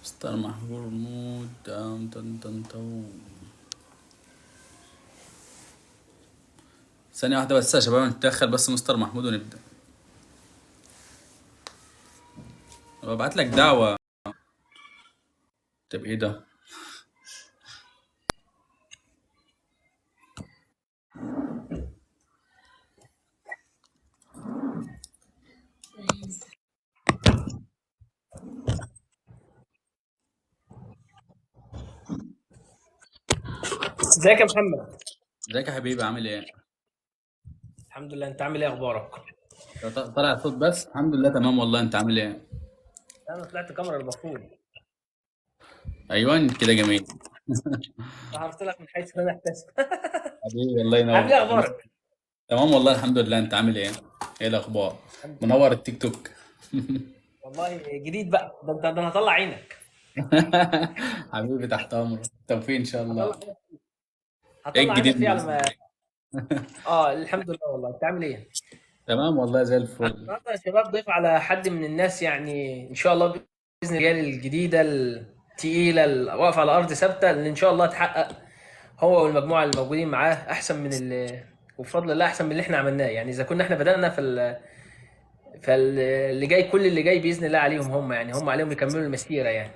مستر محمود تن تن تن تو. ثانية واحدة بس يا شباب، نتدخل بس مستر محمود ونبدأ. ببعت لك دعوة. طب ايه ده؟ ازيك يا محمد؟ ازيك يا حبيبي، عامل ايه؟ الحمد لله، انت عامل ايه؟ اخبارك؟ طالع صوت بس، الحمد لله تمام والله. انت عامل ايه؟ انا طلعت كاميرا المفروض. ايوه كده جميل. ظهرت لك من حيث لا نحتسب. حبيبي الله عامل ينور. ايه اخبارك؟ تمام والله الحمد لله. انت عامل ايه؟ ايه الاخبار؟ الحمد لله. منور التيك توك. والله جديد بقى، ده انا هطلع عينك. حبيبي تحت امرك، توفيق ان شاء هطلع الله. عينك ايه هطلع عينك الجديد فيه على معاك؟ ما. الحمد لله والله. انت عامل ايه؟ تمام والله زي انا الفل. النهارده يا شباب ضيف على حد من الناس، يعني ان شاء الله باذن الله الجديده التقيله اللي واقفه على ارض ثابته، اللي ان شاء الله تحقق هو والمجموعه اللي موجودين معاه احسن من وبفضل الله احسن من اللي احنا عملناه. يعني اذا كنا احنا بدانا فاللي جاي، كل اللي جاي باذن الله عليهم هم، يعني هم عليهم يكملوا المسيره يعني.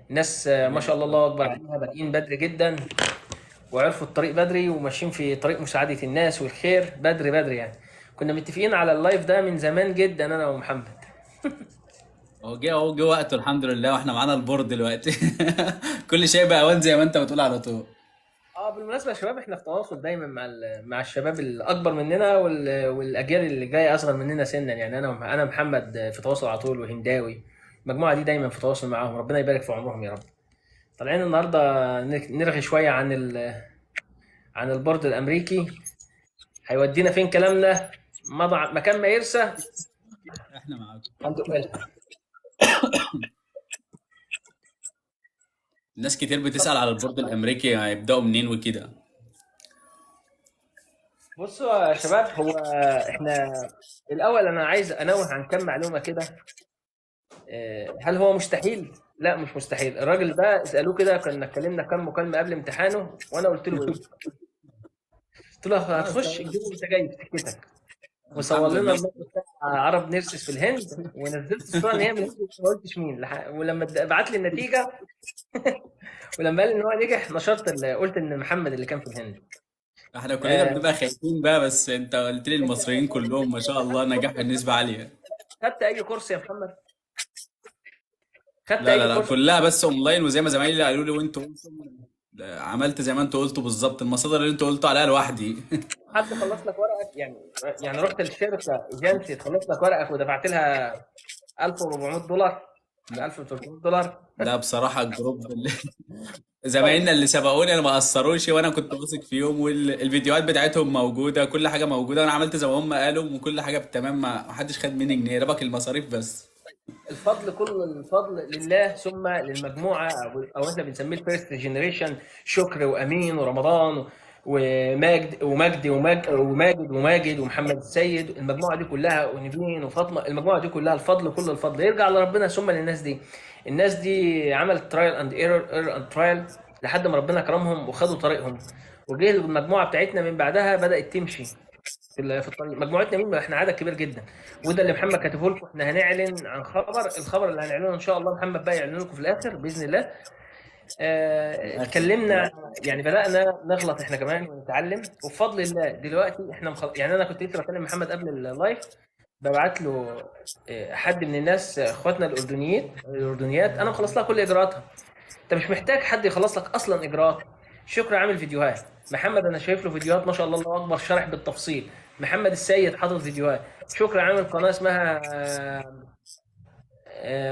ناس ما حبيبي شاء الله الله اكبر عليها بادئين بدري جدا، وعرفوا الطريق بدري، وماشيين في طريق مساعده الناس والخير بدري بدري يعني. كنا متفقين على اللايف ده من زمان جدا انا ومحمد. اهو جه وقته الحمد لله، واحنا معانا البورد دلوقتي. كل شيء بقى وان زي ما انت بتقول على طول. بالمناسبه يا شباب، احنا في تواصل دايما مع الشباب الاكبر مننا والاجيال اللي جايه اصغر مننا سنا. يعني انا محمد في تواصل على طول، وهنداوي. المجموعه دي دايما في تواصل معاهم، ربنا يبارك في عمرهم يا رب. طالعين النهارده نرغي شويه عن البورد الامريكي. هيودينا فين كلامنا؟ مكان ما يرسى. احنا معاكم. عنده بالك. ناس كتير بتسأل على البورد الامريكي هيبدأوا منين وكده. بصوا يا شباب، هو احنا الاول انا عايز انوه عن كم معلومه كده. هل هو مستحيل؟ لا مش مستحيل. الراجل ده اسالوه كده، كنا اتكلمنا كم مكالمه قبل امتحانه، وانا قلت له ايه؟ قلت له هتخش تجيب انت جاي في سكتك. وصور الحمد لنا لله. الموقف بتاع عرب نيرسس في الهند، ونزلت الصوره ان هي من الهند، ما قلتش مين ولما بعت لي النتيجه. ولما قال ان هو نجح نشرت قلت ان محمد اللي كان في الهند. احنا كلنا آه، بنبقى خايفين بقى، بس انت قلت لي المصريين كلهم ما شاء الله نجاح بنسبة عالية. خدت اي كورس يا محمد؟ خدت لا اي لا لا، كورس؟ كلها بس اونلاين، وزي ما زمايلي قالوا لي وانتوا قلتوا، عملت زي ما انتوا قلتوا بالظبط، المصادر اللي انتوا قلتوا عليها لوحدي. حد خلص لك ورقك يعني رحت للشركه ايجنسي تخلص لك ورقك ودفعت لها $1400 ولا $1300؟ ده بصراحة الجروب اللي زمايلنا اللي سبقوني ما قصروش، وانا كنت واثق فيهم، والفيديوهات بتاعتهم موجودة، كل حاجة موجودة، وانا عملت زي ما هم قالوا وكل حاجة تمام، ما حدش خد مني جنيه، ربك المصاريف بس. الفضل، كل الفضل لله، ثم للمجموعه او احنا بنسميه الفيرست جنريشن. شكر وامين ورمضان وماجد ومحمد السيد، المجموعه دي كلها، ونبيين وفاطمه، المجموعه دي كلها الفضل، كل الفضل يرجع لربنا ثم للناس دي. الناس دي عملت ترايل اند ايرور اند ترايل لحد ما ربنا كرمهم وخدوا طريقهم. وجه المجموعه بتاعتنا من بعدها بدات تمشي في الطريق. مجموعتنا مين؟ احنا عدد كبير جدا، وده اللي محمد كاتبه لكم. احنا هنعلن عن الخبر اللي هنعلنه ان شاء الله، محمد بقى يعلن لكم في الاخر باذن الله. الاخر. اتكلمنا، يعني بدانا نغلط احنا كمان ونتعلم، وبفضل الله دلوقتي احنا يعني انا كنت لسه بكلم محمد قبل اللايف، ببعت له حد من الناس اخواتنا الاردنيات انا مخلص لها كل اجراءاتها. انت مش محتاج حد يخلص لك اصلا اجراءات. شكرا عامل فيديوهات. محمد انا شايف له فيديوهات ما شاء الله الله اكبر، شرح بالتفصيل. محمد السيد حاطط فيديوهات. شكرا عامل قناه اسمها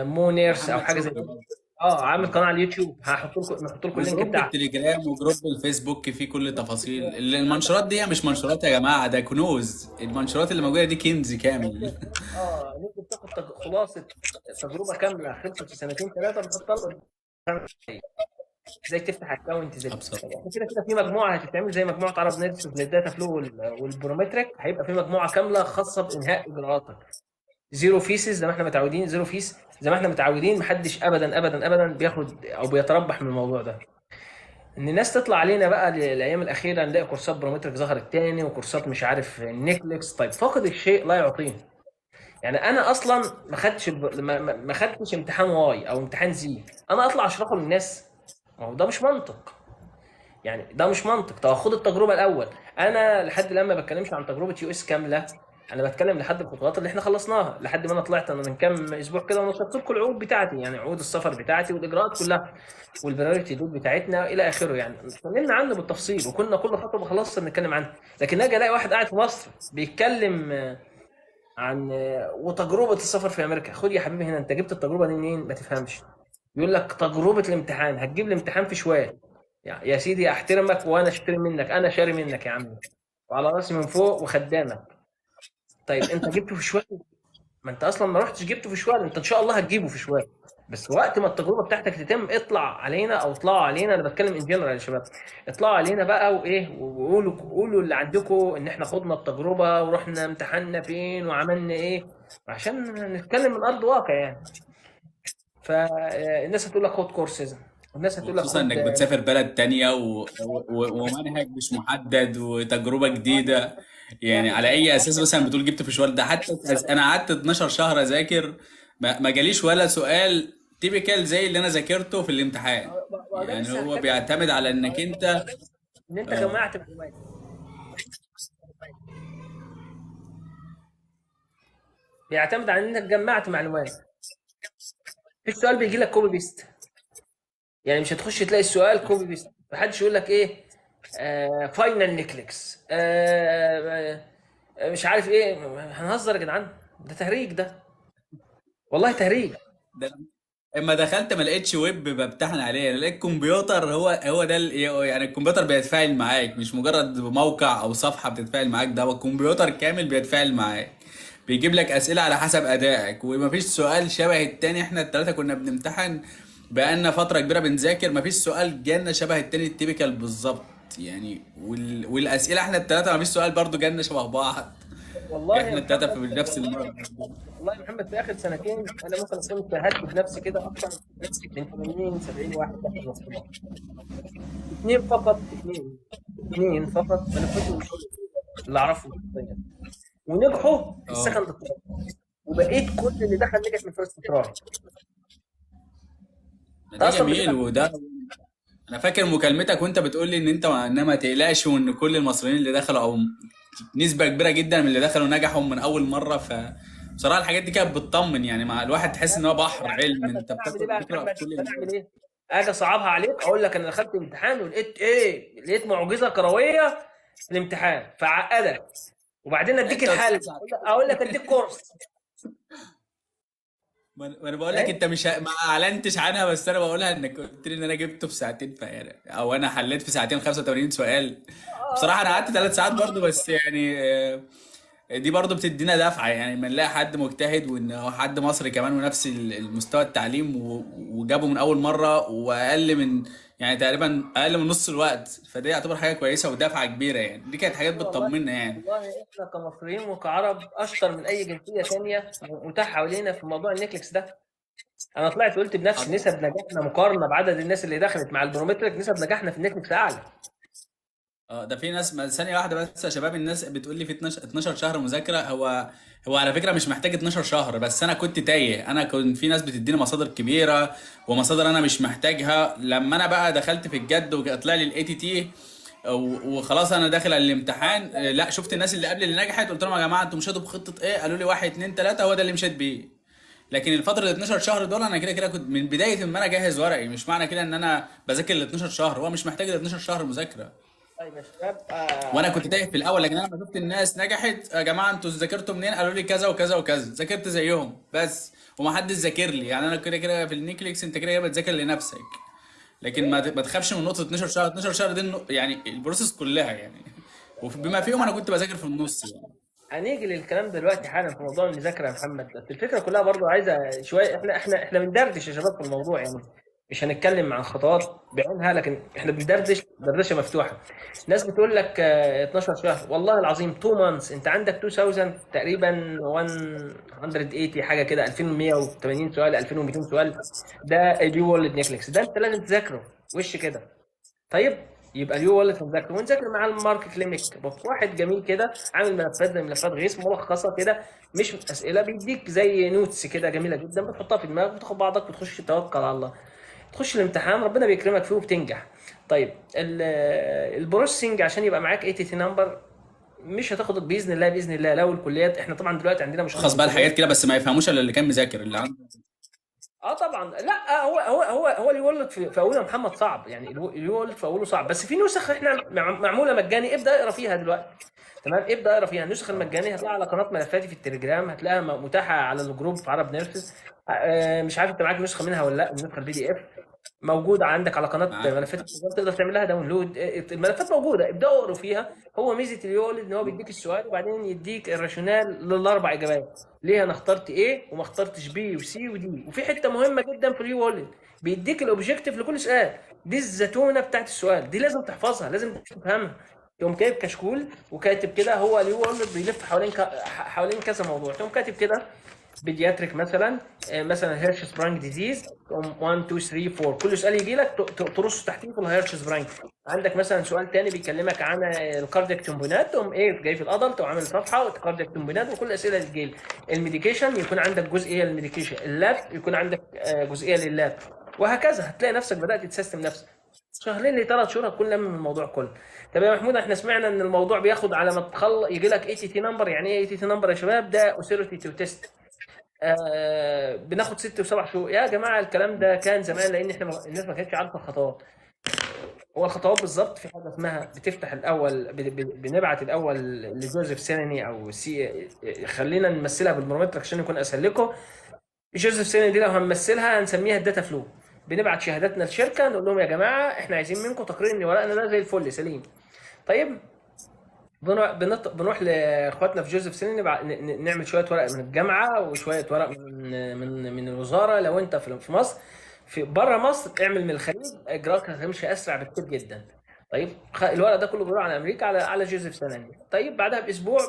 مو نيرس او محمد حاجه زي شكري كده. برضه. عامل قناه على اليوتيوب، نحط لكم اللينك وجروب بتاعه. التليجرام وجروب الفيسبوك فيه كل تفاصيل المنشورات دي. هي مش منشورات يا جماعة، ده كنوز، المنشورات اللي موجودة دي كنز كامل. الناس بتاخد خلاصه تجربه كامله خلصت في سنتين ثلاثه، بتحطها لكم. ازاي تفتح اكونت، ازاي ابسط. احنا كده كده في مجموعه هتتعمل زي مجموعه عرب نيرس للداتا فلو والبرومتريك. هيبقى في مجموعه كامله خاصه بانهاء اجراءاتك. زيرو فيسز زي ما احنا متعودين، زيرو فيس زي ما احنا متعودين، محدش ابدا ابدا ابدا بياخد او بيتربح من الموضوع ده. ان الناس تطلع علينا بقى الايام الاخيره، نلاقي كورسات برومتريك ظهرت تاني، وكورسات مش عارف نيكليكس. طيب فاقد الشيء لا يعطيه. يعني انا اصلا ما خدتش امتحان واي او امتحان زي، انا اطلع اشرحه للناس؟ ما هو ده مش منطق. يعني ده مش منطق. طب خد التجربه الاول. انا لحد الان ما بتكلمش عن تجربه يو اس كامله، انا بتكلم لحد الخطوات اللي احنا خلصناها، لحد ما انا طلعت انا من كام اسبوع كده ونشرت لكم العقود بتاعتي، يعني عقود السفر بتاعتي والاجراءات كلها والبرايورتي دول بتاعتنا الى اخره، يعني اتكلمنا عنه بالتفصيل، وكنا كل خطوه خلاص بنتكلم عنها. لكن اجي الاقي واحد قاعد في مصر بيتكلم عن وتجربه السفر في امريكا. خد يا حبيبي هنا، انت جبت التجربه دي منين؟ ما تفهمش. يقول لك تجربه الامتحان، هتجيب الامتحان في شوال. يا سيدي احترمك وانا اشتري منك، انا شاري منك يا عم، وعلى راسي من فوق وخدامك. طيب انت جبته في شوال؟ ما انت اصلا ما رحتش جبته في شوال، انت ان شاء الله هتجيبه في شوال. بس وقت ما التجربه بتاعتك تتم، اطلع علينا او اطلعوا علينا، انا بتكلم ان جنرال يا شباب، اطلعوا علينا بقى وايه، وقولوا قولوا اللي عندكم ان احنا خدنا التجربه ورحنا امتحنا فين وعملنا ايه، عشان نتكلم من ارض واقع يعني. فالناس هتقول لك خد كورسز، والناس هتقول لك وخصوصا خد. انك بتسافر بلد تانية ومنهج مش محدد وتجربة جديدة. يعني يعني على اي اساس مثلا بتقول جبت في شوال ده؟ حتى انا قعدت 12 شهر اذاكر، ما جاليش ولا سؤال تيبيكال زي اللي انا ذاكرته في الامتحان. وده يعني لسه هو هتكلم بيعتمد على انك انت. ان انت اه. جمعت معلومات. بيعتمد على انك جمعت معلومات. في السؤال بيجي لك كوبي بيست، يعني مش هتخش تلاقي السؤال كوبي بيست، محدش يقول لك ايه فاينل نيكليكس مش عارف ايه. هنهزر يا جدعان؟ ده تهريج ده، والله تهريج. ده اما دخلت ما لقيتش ويب بمتحن عليه، انا لقيت كمبيوتر، هو ده يعني الكمبيوتر بيتفاعل معاك، مش مجرد موقع او صفحة بتتفاعل معاك، ده هو كمبيوتر كامل بيتفاعل معاك، بيجيب لك اسئلة على حسب ادائك، ومفيش سؤال شبه التاني. احنا التلاتة كنا بنمتحن بقالنا فترة كبيرة بنذاكر، مفيش سؤال جالنا شبه التاني التيبيكال بالظبط يعني. والاسئلة احنا التلاتة مفيش سؤال برضو جالنا شبه بعض. والله يا احنا التلاتة محمد، في نفس المرة. والله يا محمد في اخر سنتين انا مثلا كنت هدي بنفسي كده اكتر من 80 70 واحد دخل الاختبار. اثنين فقط، اثنين فقط انا كنت اللي اعرفهم شخصيا ونجحوا في اه، السكند تراي، وبقيت كل اللي دخل نجح من الفيرست تراي. انت ده اصلا جميل. بتبقى وده انا فاكر مكالمتك وانت بتقول لي ان انت ما تقلقش، وان كل المصريين اللي دخلوا او نسبة كبيرة جدا من اللي دخلوا نجحوا من اول مرة. بصراحة الحاجات دي كانت بتطمن، يعني مع الواحد تحس ان هو بحر علم، انت انا اعمل ايه بقى يا بتقرأ في محمد؟ كل انا اعمل المجال. ايه؟ اجي اصعبها عليك، اقول لك انا دخلت امتحان ولقيت ايه؟ لقيت معجزه كرويه في الامتحان فعقدك، وبعدين اديك انت الحل، أستاذ اقول لك اديك كورس. ما انا بقول لك فاهم؟ انت مش ما اعلنتش عنها، بس انا بقولها انك قلت لي ان انا جبته في ساعتين، فيعني او انا حليت في ساعتين 85 سؤال. بصراحة انا قعدت 3 ساعات برضو، بس يعني دي برضو بتدينا دفعة، يعني لما نلاقي حد مجتهد وان هو حد مصري كمان ونفس المستوى التعليم وجابه من اول مرة واقل من، يعني تقريبا اقل من نص الوقت، فدي يعتبر حاجة كويسة ودفعة كبيرة يعني. دي كانت حاجات والله، بتطمنا يعني. والله احنا كمصريين وكعرب اشطر من اي جنسيه ثانيه متاحه حوالينا في موضوع النكلكس ده. انا طلعت قلت بنفسي نسب نجاحنا مقارنه بعدد الناس اللي دخلت مع البرومتريك، نسب نجاحنا في النكلكس اعلى. اه، ده في ناس ثانية واحدة بس يا شباب، الناس بتقول لي في 12 شهر مذاكرة. هو على فكرة مش محتاج 12 شهر، بس انا كنت تايه. انا كنت في ناس بتديني مصادر كبيرة ومصادر انا مش محتاجها. لما انا بقى دخلت في الجد وطلع لي الاي تي تي وخلاص انا داخل على الامتحان، لا شفت الناس اللي قبل اللي نجحت، قلت لهم يا جماعة انتوا مشيتوا بخطة ايه؟ قالوا لي واحد اتنين تلاتة، هو ده اللي مشيت بيه. لكن الفترة ال 12 شهر دول انا كده كده كنت من بداية ما انا جاهز ورقي. مش معنى كده ان انا بذاكر ال 12 شهر، هو مش محتاج ال 12 شهر مذاكرة. طيب يا شباب وانا كنت تايه في الاول، لكن انا لما شفت الناس نجحت، يا جماعه انتوا ذاكرتوا منين؟ قالوا لي كذا وكذا وكذا، ذاكرت زيهم بس. ومحدش ذاكر لي، يعني انا كده كده في النيكليكس انت كده كده بتذاكر لنفسك. لكن ما تخافش من نقطه 12 شهر. 12 شهر دي يعني البروسيس كلها يعني. وبما فيهم انا كنت بذاكر في النص يعني. هنيجي للكلام دلوقتي حالا في موضوع المذاكره يا محمد، بس الفكره كلها برضو عايزه شويه، احنا بندردش يا شباب في الموضوع يعني. مش هنتكلم عن خطوات بعينها، لكن احنا بندردش دردشه مفتوحه. ناس بتقول لك 12 شهر، والله العظيم 2 مانثs انت عندك 2000 تقريبا 180 حاجه كده، 2180 سؤال، 2200 سؤال. ده اليو وورلد نيكليكس ده انت لازم تذاكره وش كده. طيب، يبقى اليو وورلد هنذاكره، ونذاكر مع المارك كلينيك واحد جميل كده عامل ملفات زي ملفات غيث ملخصه كده، مش اسئله، بيديك زي نوتس كده جميله جدا، بتحطها في دماغك، بتاخد بعضك، بتخش توكل على الله، تخش الامتحان ربنا بيكرمك فيه وبتنجح. طيب البروسيسنج عشان يبقى معاك اي تي تي نمبر، مش هتاخد باذن الله، باذن الله لو الكليات، احنا طبعا دلوقتي عندنا مشكله خلاص في بقى الكليات. الحاجات كده بس ما يفهموش الا اللي كان مذاكر اللي عنده. اه طبعا، لا هو اللي يولد في اوله محمد صعب، يعني اللي يولد في اوله صعب، بس في نسخ احنا معموله مجاني، ابدا اقرا فيها دلوقتي. تمام، ابدا اقرا فيها. النسخ المجانيه هتلاقيها على قناه ملفاتي في التليجرام، هتلاقيها متاحه على الجروب في عرب نيرسز. مش عارف انت معاك نسخه منها ولا لا، النسخه البي دي اف موجوده عندك على قناه معاك. ملفات التليجرام، تقدر تعمل لها داونلود. الملفات موجوده، ابداوا اقروا فيها. هو ميزه اليولد ان هو بيديك السؤال وبعدين يديك الراشونال للاربع اجابات، ليه انا اخترت ايه وما اخترتش بي وسي ودي. وفي حته مهمه جدا في اليولد، بيديك الاوبجيكتيف لكل سؤال، دي الزتونه بتاعت السؤال، دي لازم تحفظها، لازم تفهمها. يقوم كاتب كشكول وكاتب كده، هو اليولد بيلف حوالين كذا موضوع، تقوم كاتب كده بيدياتريك مثلا، مثلا هيرش سبرانج ديزيز، 1 2 3 4، كل سؤال يجي لك ترصه تحتيه في الهيرش سبرانج. عندك مثلا سؤال تاني بيكلمك عن الكاردياك تمبونات، تقوم ايه جاي في الادلت وعامل صفحه الكاردياك تمبونات وكل الاسئله اللي تجي. الميديكيشن يكون عندك جزئيه للميديكيشن، اللاب يكون عندك جزئيه لللاب، وهكذا. هتلاقي نفسك بدات تسيستم نفسك، شهرين لثلاث شهور هتكون لم من الموضوع كله. طب يا محمود، احنا سمعنا ان الموضوع بياخد على ما تخلص يجي لك اي تي تي نمبر. يعني ايه اي تي تي نمبر يا شباب؟ ده اوثوريتي تو تيست. بناخد 6 و7 شهور يا جماعه. الكلام ده كان زمان، لان احنا الناس ما كانتش عارفه الخطوات. هو الخطوات بالظبط في حاجه اسمها بتفتح الاول، بنبعت الاول لجوزيف سيناني او سي، خلينا نمثلها بالبرومتر عشان يكون اسهل لكم. جوزيف سيناني دي لو هنمثلها هنسميها الداتا فلو. بنبعت شهاداتنا للشركه، نقول لهم يا جماعه احنا عايزين منكم تقرير ان ورقنا ده زي الفل سليم. طيب، بنروح لاخواتنا في جوزيف سيني، نعمل شويه ورق من الجامعه وشويه ورق من الوزاره. لو انت في مصر، في بره مصر اعمل من الخليج، اجراءك هتمشي اسرع بكتير جدا. طيب، الورق ده كله بيروح على امريكا، على جوزيف سيني. طيب، بعدها باسبوع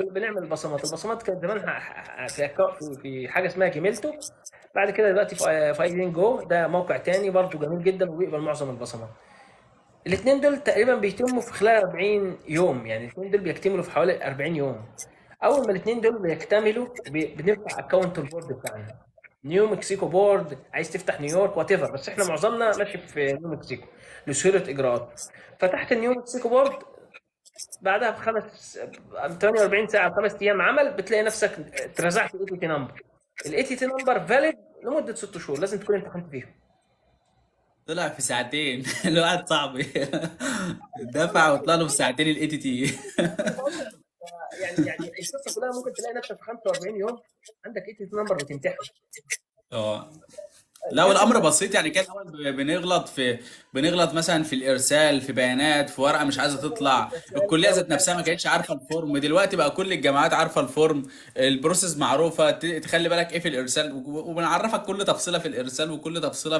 بنعمل البصمات كانت زمان في حاجه اسمها كيميلتو. بعد كده دلوقتي في ايدين جو، ده موقع تاني برضه جميل جدا وبيقبل معظم البصمات. الاثنين دول تقريبا بيتموا في خلال 40 يوم، يعني الاثنين دول بيكتملوا في حوالي 40 يوم. اول ما الاثنين دول بيكتملوا بنفتح اكونت البورد بتاعنا، نيو مكسيكو بورد، عايز تفتح نيويورك وات ايفر، بس احنا معظمنا ماشي في نيو مكسيكو لسهوله اجراءات. فتحت النيو مكسيكو بورد، بعدها بخمس 48 ساعه، بخمس ايام عمل، بتلاقي نفسك اترزعت الاي تي تي نمبر. الاي تي تي نمبر فاليد لمده 6 شهور، لازم تكون امتحنت فيهم. طلع في ساعتين الواحد صعب دفع وطلع له في ساعتين الاي تي تي. انا بقول لك، يعني القصه كلها ممكن تلاقي نفسك في 45 يوم عندك اي تي تي نمبر بتمتحن. اه لا، الناس والامر اللي بسيط يعني. كان الاول بنغلط مثلا في الارسال، في بيانات، في ورقه مش عايزه تطلع. الكليه ذات نفسها ما كانتش عارفه الفورم، دلوقتي بقى كل الجامعات عارفه الفورم. البروسيس معروفه، تخلي بالك ايه في الارسال، وبنعرفك كل تفصيله في الارسال وكل تفصيله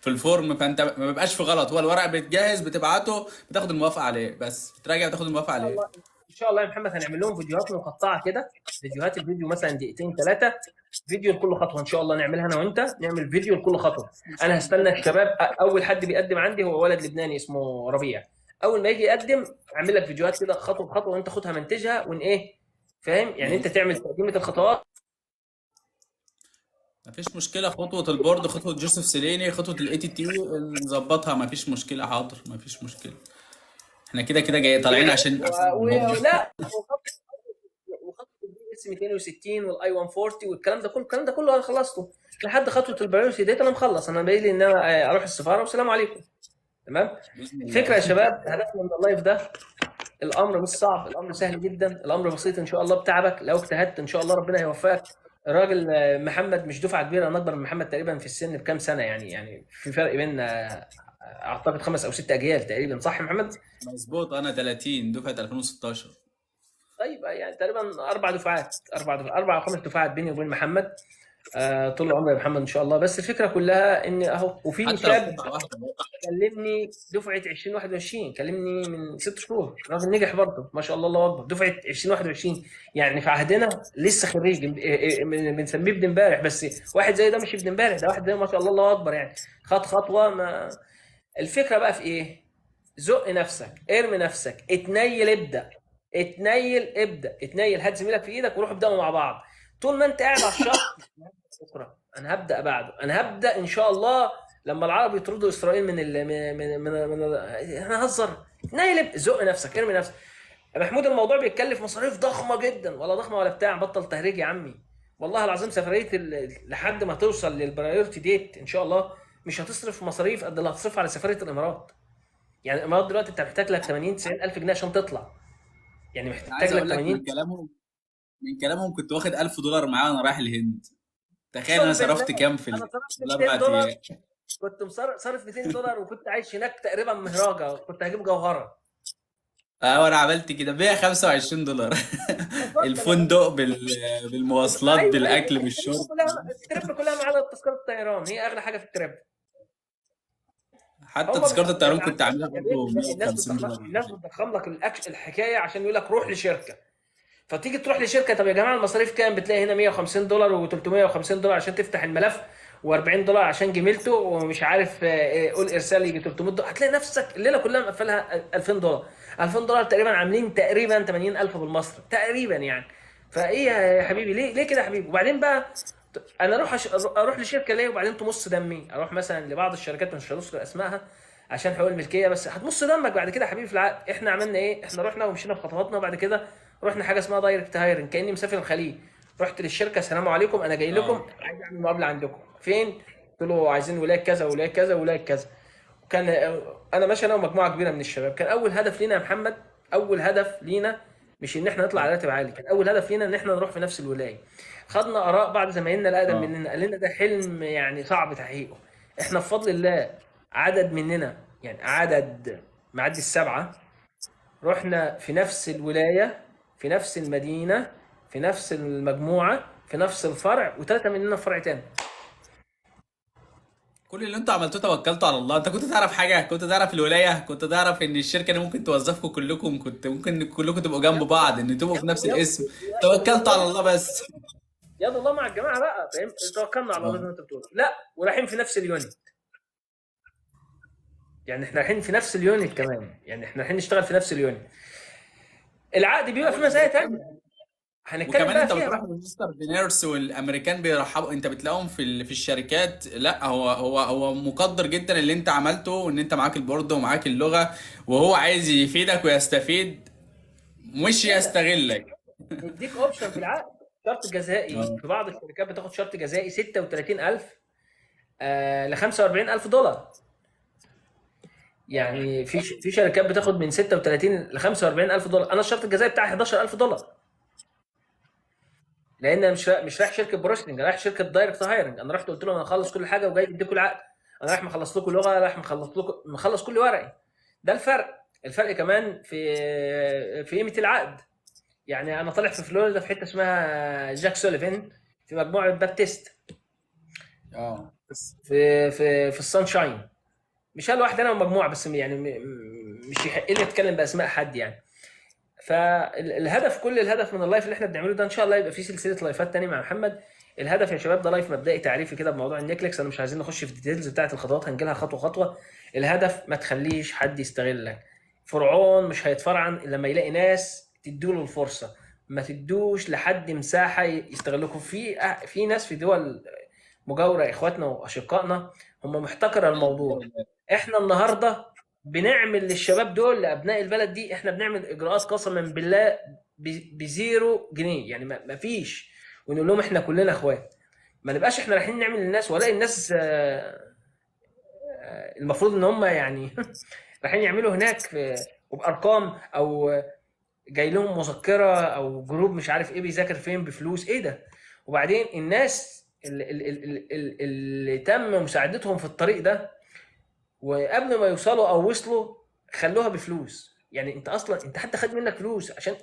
في الفورم. فانت ما بيبقاش في غلط، هو الورق بيتجهز بتبعته، بتاخد الموافقه عليه، بس بتراجع بتاخد الموافقه شاء الله، عليه. ان شاء الله يا محمد هنعمل لهم فيديوهات مقطعه كده، فيديوهات الفيديو مثلا دقيقتين ثلاثه، فيديو لكل خطوه ان شاء الله نعملها انا وانت، نعمل فيديو لكل خطوه. انا هستنى الشباب، اول حد بيقدم عندي هو ولد لبناني اسمه ربيع، اول ما يجي يقدم اعمل لك فيديوهات كده خطوه بخطوه، وانت خدها منتجها ون ايه، فاهم يعني؟ انت تعمل تقديمه الخطوات. مفيش مشكلة، خطوة البورد، خطوة جوزيف سيليني، خطوة الاي تي تي نظبطها، مفيش مشكلة، حاضر مفيش مشكلة. احنا كده كده جاي طالعين عشان اصلا ولا وخطوه البي اس 260 والاي 140 والكلام ده كله، الكلام ده كله انا خلصته لحد خطوه البيولوجي ديت، انا مخلص. انا باقي لي ان انا اروح السفاره والسلام عليكم. تمام. بإذن الفكره الله. يا شباب، هدفنا من اللايف ده، الامر مش صعب، الامر سهل جدا، الامر بسيط ان شاء الله. بتعبك لو اجتهدت ان شاء الله ربنا هيوفقك. الراجل محمد مش دفعه كبيره، انا اكبر من محمد تقريبا في السن بكام سنه، يعني في فرق بيننا اعتقد 5 او 6 اجيال تقريبا، صح يا محمد؟ مظبوط، انا 30 دفعة 2016. طيب يعني تقريبا 4 دفعات، 4 او 5 دفعات بيني وبين محمد. طول العمر يا محمد ان شاء الله. بس الفكره كلها ان اهو، وفي حتى لو شاب قطعه واحده. كلمني دفعه 2021، كلمني من 6 شهور، راجل نجح برضه ما شاء الله، الله اكبر، دفعه 2021. يعني في عهدنا لسه خريج، بنسميه ابن امبارح. بس واحد زي ده مش ابن امبارح، ده واحد زي ما شاء الله الله اكبر يعني، خد خطوه. ما الفكره بقى في ايه؟ زق نفسك، ارمي نفسك، اتنيل، ابدا، اتنيل، ابدا، اتنيل، هات زميلك في ايدك وروحوا ابداوا مع بعض. طول ما انت قاعد على الشط، بكره انا هبدا بعده، انا هبدا ان شاء الله لما العرب يطردوا اسرائيل من انا هزر. اتنيل، زق نفسك، ارمي نفسك. يا محمود الموضوع بيتكلف مصاريف ضخمه جدا، ولا ضخمه ولا بتاع، بطل تهريج يا عمي. والله العظيم سفريه لحد ما توصل للبرايورتي ديت ان شاء الله مش هتصرف مصاريف قد اللي هتصرفها على سفريه الامارات. يعني الامارات دلوقتي انت محتاج لك 80 90 الف جنيه عشان تطلع، يعني انا محتاج عايز لك اقول لك 80. من كلامهم كنت واخد $1000 معايا وانا رايح الهند. تخيل انا اقسم بالله صرفت كام في انا صرفت الاربع 200 دولار، ايام كنت صارف $200 وكنت عايش هناك تقريبا مهراجة، كنت هجيب جوهرة. اه وانا عملت كده $125. الفندق بالمواصلات ايوه ايوه، بالاكل التريب بالشرب. كلها، التريب كلها ما عدا تذكرة الطيران، هي اغلى حاجة في التريب. حتى هم تذكرة بيضحكوا الطيران لك كنت عارف عاملها يعني برضه ايه؟ الناس 150 دولار الناس بتضخم لك الحكايه عشان يقول لك روح لشركه. فتيجي تروح لشركه، طب يا جماعه المصاريف كام؟ بتلاقي هنا $150 و350 عشان تفتح الملف، و40 دولار عشان جميلته، ومش عارف قول ارسال يجي $300. هتلاقي نفسك الليله كلها مقفلها $2000. $2000 تقريبا عاملين تقريبا 80,000 بالمصري تقريبا يعني. فايه يا حبيبي؟ ليه كده يا حبيبي؟ وبعدين بقى انا اروح لشركه ليه وبعدين تمص دمي؟ اروح مثلا لبعض الشركات مش هذكر اسمائها عشان حقوق الملكيه، بس هتمص دمك بعد كده يا حبيبي في العقد. احنا عملنا ايه؟ احنا رحنا ومشينا في خطواتنا، وبعد كده رحنا حاجه اسمها دايركت هايرنج، كاني مسافر الخليج. رحت للشركه، السلام عليكم انا جاي لكم اه عايز اعمل مقابله عندكم فين؟ قلت له عايزين ولايه كذا ولايه كذا ولايه كذا. كان انا ماشي انا ومجموعه كبيره من الشباب. كان اول هدف لينا يا محمد، اول هدف لينا مش ان احنا نطلع على راتب عالي، كان اول هدف لينا ان احنا نروح في نفس الولايه. خدنا اراء بعض زمايلنا الاقدم اه مننا، قال لنا ده حلم يعني صعب تحقيقه. احنا بفضل الله عدد مننا يعني عدد معدي السبعه، رحنا في نفس الولايه، في نفس المدينه، في نفس المجموعه، في نفس الفرع، وثلاثه مننا في فرع تاني. كل اللي انتوا عملتوه توكلتوا على الله. انت كنت تعرف حاجه؟ كنت تعرف الولايه؟ كنت تعرف ان الشركه دي ممكن توظفكم كلكم؟ كنت ممكن كلكم تبقوا جنب يلا بعض، ان تبقوا في نفس يلا الاسم؟ توكلتوا على الله بس. يد الله مع الجماعه بقى، فاهم؟ توكلنا على الله زي اه ما انت بتقول. لا، ورايحين في نفس اليونت، يعني احنا رايحين في نفس اليونت كمان، يعني احنا رايحين نشتغل في نفس اليونت. العقد بيبقى فيه مزايا تانية هنتكلم وكمان بقى انت فيها بتروح بقى. لمستر بنيرس والامريكان بيرحبوا، انت بتلاقيهم في الشركات. لا هو مقدر جدا اللي انت عملته، وان انت معاك البورد ومعاك اللغه، وهو عايز يفيدك ويستفيد، مش لا لا، يستغلك. نديك اوبشن في العقد، شرط جزائي. اه في بعض الشركات بتاخد شرط جزائي 36,000 ل $45,000. يعني في شركات بتاخد من 36 ل $45,000. انا الشرط الجزائي بتاعي $11,000، لان انا مش رايح شركه بروسلينج، انا رايح شركه دايركت هايرنج. انا رحت قلت لهم انا هخلص كل حاجه وجاي اديكم العقد، انا رايح مخلص لكم لغه، رايح مخلص كل ورقي. ده الفرق كمان في قيمه العقد. يعني انا طالع في فلوريدا في حته اسمها جاك سوليفان، في مجموعه بابتست، اه في السانشاين. مش انا لوحدي، انا ومجموعه بس، يعني مش يحق لي اتكلم باسماء حد يعني. فالهدف، كل الهدف من اللايف اللي احنا بنعمله ده ان شاء الله يبقى فيه سلسله لايفات تاني مع محمد. الهدف يا شباب ده لايف مبدئي تعريفي كده بموضوع النيكليكس، انا مش عايزين نخش في الديتيلز بتاعت الخطوات، هنجي لها خطوه خطوه. الهدف ما تخليش حد يستغلك. فرعون مش هيتفرعن الا لما يلاقي ناس تديله الفرصه. ما تدوش لحد مساحه يستغلكم. في ناس في دول مجاوره، اخواتنا واشقائنا، هم محتكر الموضوع. احنا النهارده بنعمل للشباب دول، لابناء البلد دي، احنا بنعمل اجراءات قسما بالله بزيرو جنيه، يعني ما فيش. ونقول لهم احنا كلنا اخوات. ما نبقاش احنا رايحين نعمل للناس ولاقي الناس المفروض ان هم يعني رايحين يعملوا هناك وبارقام، او جاي لهم مذكره، او جروب مش عارف ايه بيذاكر فين بفلوس، ايه ده؟ وبعدين الناس اللي تم مساعدتهم في الطريق ده، وقبل ما يوصلوا او وصلوا خلوها بفلوس. يعني انت اصلا انت حتى خد منك فلوس عشان،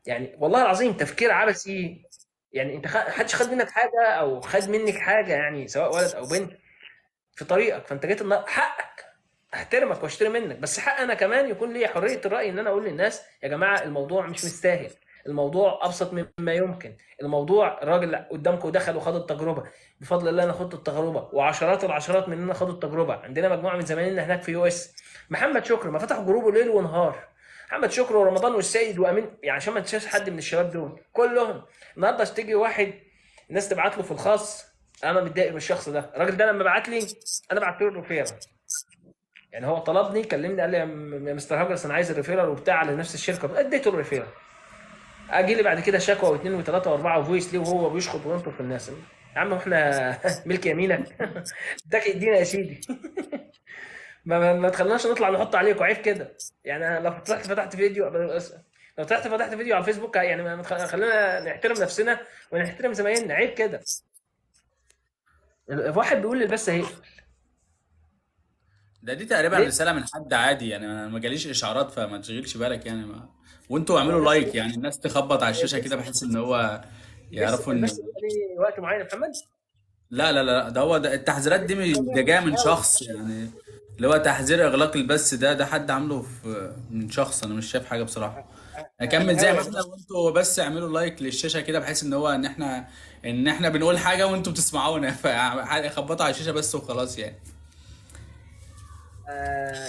يعني والله العظيم تفكير عبثي. يعني انت حدش خد منك حاجه او خد منك حاجه، يعني سواء ولد او بنت في طريقك، فانت جيت حقك احترمك واشتري منك، بس حق انا كمان يكون لي حريه الراي ان انا اقول للناس يا جماعه الموضوع مش مستاهل، الموضوع ابسط مما يمكن، الموضوع الراجل قدامكم دخل وخد التجربه، بفضل الله انا خدت التجربه وعشرات العشرات مننا خدوا التجربه. عندنا مجموعه من زمايلنا هناك في US، محمد شكري ما فتح جروبه ليل ونهار، محمد شكري ورمضان والسيد وامين، يعني عشان ما تنساش حد من الشباب دول كلهم. النهارده تيجي واحد الناس تبعت له في الخاص، انا متضايق من الشخص ده، الراجل ده لما بعت لي انا بعت له الريفيرال، يعني هو طلبني كلمني قال لي يا مستر هاجرس انا عايز الريفيرال وبتاع على نفس الشركه، اديته الريفيرال. اجي لي بعد كده شكوى واثنين وثلاثه واربعه وفويس ليه وهو بيشخط وينطر في الناس، يا عم احنا ملك يمينك اداك ادينا يا سيدي ما تخليناش نطلع نحط عليك، وعيب كده. يعني أنا لو فتحت فيديو، لو فتحت فيديو على الفيسبوك يعني خلينا نحترم نفسنا ونحترم زمايلنا، عيب كده. واحد بيقول لي بس هيقفل دي تقريبا ليه؟ رسالة من حد عادي يعني، انا ما جاليش اشعارات فما تشغلش بالك يعني وانتوا هو اعملوا البث لايك يعني، الناس تخبط على الشاشة كده بحيث ان هو يعرفوا ان. البث بيبقى ليه وقت معين يا محمد؟ لا ده هو ده التحذيرات دي ده جايه من شخص يعني، اللي هو تحذير اغلاق البث ده حد عامله من شخص، انا مش شايف حاجة بصراحة. اكمل زي هوا ما يا احنا، باشا. وانتوا بس اعملوا لايك للشاشة كده بحيث ان هو ان احنا بنقول حاجة وانتوا بتسمعونا فخبطوا على الشاشة بس وخلاص يعني.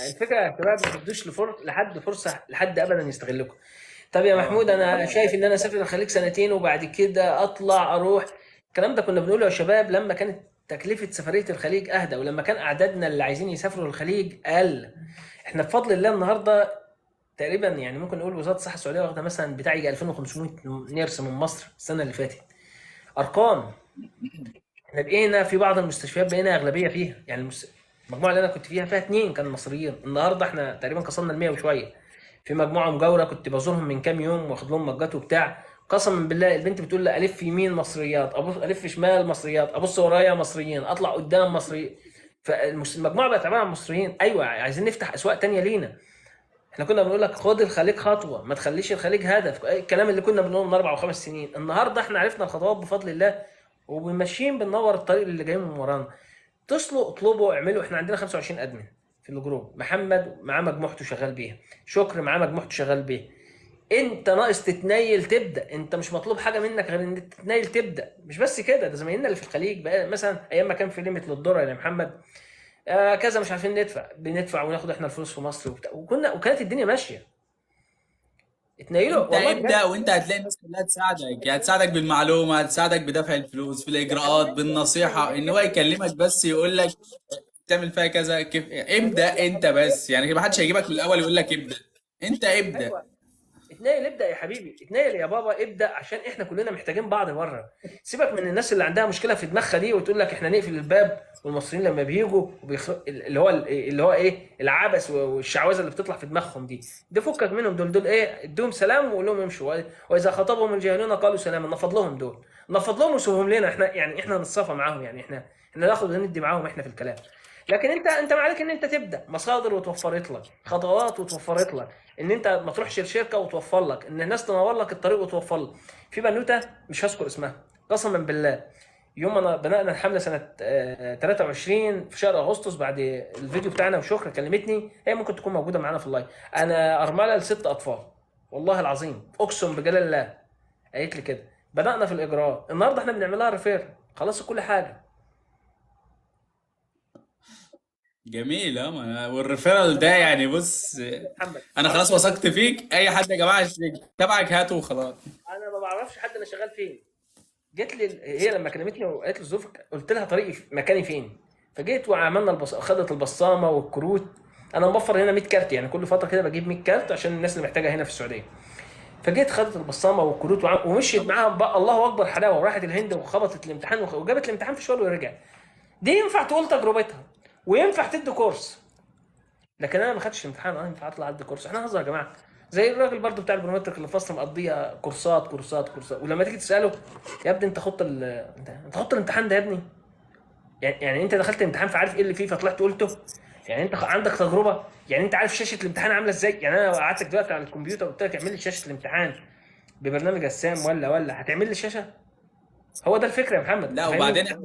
الفكره يا شباب ما تدوش لحد فرصه لحد ابدا يستغلكم. طب يا اه محمود انا شايف ان انا اسافر الخليج سنتين وبعد كده اطلع اروح، الكلام ده كنا بنقوله يا شباب لما كانت تكلفه سفريه الخليج اهدى، ولما كان اعدادنا اللي عايزين يسافروا الخليج اقل. احنا بفضل الله النهارده تقريبا يعني ممكن نقول وزاره الصحه السعوديه واخده مثلا بتاع يجي 2500 نيرس من مصر السنه اللي فاتت، ارقام. احنا بقينا في بعض المستشفيات بقينا اغلبيه فيها، يعني المجموعه اللي انا كنت فيها اتنين كانوا مصريين، النهارده احنا تقريبا كسرنا ال 100 وشويه. في مجموعه مجاوره كنت بزورهم من كام يوم واخد لهم مجات وبتاع، قسما بالله البنت بتقول لي الف يمين مصريات، ابص الف شمال مصريات، ابص ورايا مصريين، اطلع قدام مصريين. فالمجموعه بقت عباره عن مصريين. ايوه عايزين نفتح اسواق تانية لينا. احنا كنا بنقول لك خد الخليج خطوه، ما تخليش الخليج هدف، الكلام اللي كنا بنقوله من 4 و5 سنين. النهارده احنا عرفنا الخطوات بفضل الله، وماشيين بننور الطريق اللي جاي من ورانا. اتصلوا اطلبوا اعملوا، احنا عندنا 25 ادمن في الجروب، محمد معاه مجموعته شغال بيها، شكر معاه مجموعته شغال بيها. انت ناقص تتنيل تبدا، انت مش مطلوب حاجه منك غير ان تتنيل تبدا. مش بس كده، ده زمايلنا اللي في الخليج بقى مثلا ايام ما كان في ليميت للدولار يا محمد، كذا مش عارفين ندفع، بندفع وناخد احنا الفلوس في مصر وبتاع، وكانت الدنيا ماشيه. اتنيلوا انت والله ابدأ بجد. وانت هتلاقي الناس كلها تساعدك، يعني تساعدك بالمعلومة، هتساعدك بدفع الفلوس، في الاجراءات، بالنصيحة، ان هو يكلمك بس يقول لك تعمل فيها كذا كيف. ابدأ انت بس يعني، ما حدش هيجيبك من الاول يقول لك ابدأ، انت ابدأ. ايوه اتنقل ابدا يا حبيبي، اتنقل يا بابا ابدا، عشان احنا كلنا محتاجين بعض بره. سيبك من الناس اللي عندها مشكله في دماغها دي وتقول لك احنا نقفل الباب، والمصريين لما بيجوا اللي هو ايه العبث والشعوذه اللي بتطلع في دماغهم دي، ده فكك منهم، دول ايه، ادوهم سلام وقول لهم امشوا، واذا خاطبهم الجاهلون قالوا سلاما، نفض لهم دول، نفض لهم وسيبهم لنا احنا، يعني احنا نتصافى معاهم، يعني احنا ناخد وندي معاهم احنا في الكلام. لكن انت ما عليك ان انت تبدا مصادر وتوفرت لك خطوات وتوفرت لك، ان انت ما تروحش الشركه وتوفر لك، ان الناس تنور لك الطريق وتوفر لك. في بنوته مش هذكر اسمها قسما بالله، يوم انا بدانا الحمله سنه 23 في شهر اغسطس بعد الفيديو بتاعنا وشكرا كلمتني، هي ممكن تكون موجوده معانا في اللايف، انا ارمله ل6 اطفال، والله العظيم اقسم بجلال الله، قالت لي كده. بدانا في الاجراءات، النهارده احنا بنعمل لها ريفير، خلاص كل حاجه. جميل اه، والريفيرال ده يعني بص، محمد انا ما خلاص اعرفش وثقت فيك، اي حد يا جماعة تبعك هاته وخلاص. انا ما بعرفش حد انا شغال فين. جت لي هي لما كلمتني وقالت لي الظروف، قلت لها طريقي مكاني فين، فجيت وعملنا خدت البصامه والكروت. انا موفر هنا 100 كارت، يعني كل فتره كده بجيب 100 كارت عشان الناس اللي محتاجها هنا في السعوديه. فجيت خدت البصامه والكروت ومشيت معاها بقى الله اكبر حلاوه، وراحت الهند وخبطت الامتحان وجابت الامتحان في شهر ورجع. دي ينفع تقول تجربتها وينفع تدي كورس، لكن انا ما خدتش امتحان، انا ينفع اطلع ادي كورس؟ احنا هنهزر يا جماعه؟ زي الراجل برضو بتاع البرومترك اللي في مصر مقضيه كورسات كورسات كورسات، ولما تيجي تساله يا ابني انت خدت انت خدت الامتحان ده يا ابني؟ يعني انت دخلت الامتحان فعارف ايه اللي فيه فطلعت قلته؟ يعني انت عندك تجربه؟ يعني انت عارف شاشه الامتحان عامله ازاي؟ يعني انا قعدتك دلوقتي على الكمبيوتر قلت لك اعمل لي شاشه الامتحان ببرنامج السام ولا هتعمل لي شاشه؟ هو ده الفكره يا محمد، انت لا فاهمني؟ وبعدين احنا